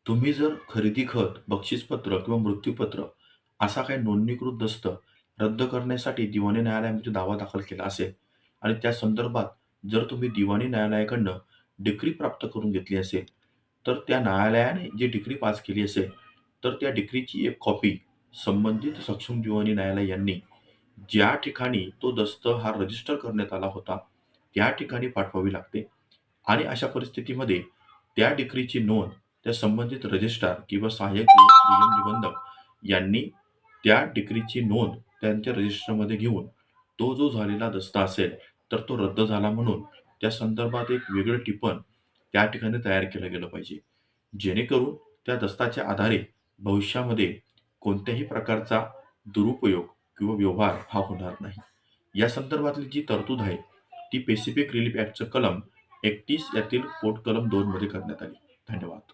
तुम्ही जर खरेदी खत, बक्षीसपत्र किंवा मृत्यूपत्र असा काही नोंदणीकृत दस्त रद्द करण्यासाठी दिवाणी न्यायालयामध्ये दावा दाखल केला असेल आणि त्या संदर्भात जर तुम्ही दिवाणी न्यायालयाकडनं डिक्री प्राप्त करून घेतली असेल, तर त्या न्यायालयाने जी डिक्री पास केली असेल, तर त्या डिक्रीची एक कॉपी संबंधित सक्षम दिवाणी न्यायालय यांनी ज्या ठिकाणी तो दस्त हा रजिस्टर करण्यात आला होता, त्या ठिकाणी पाठवावी लागते. आणि अशा परिस्थितीमध्ये त्या डिक्रीची नोंद त्या संबंधित रजिस्ट्रार किंवा सहाय्यक दुय्यम निबंधक यांनी त्या डिक्रीची नोंद त्यांच्या रजिस्टरमध्ये घेऊन तो जो झालेला दस्ता असेल, तर तो रद्द झाला म्हणून त्या संदर्भात एक वेगळं टिपण त्या ठिकाणी तयार केलं गेलं पाहिजे. जेणेकरून त्या दस्ताच्या आधारे भविष्यामध्ये कोणत्याही प्रकारचा दुरुपयोग किंवा व्यवहार हा होणार नाही. या संदर्भातली जी तरतूद आहे, ती पॅसिफिक रिलीफ ॲक्टचं कलम 31 यातील पोट कलम 2 मध्ये करण्यात आली. धन्यवाद.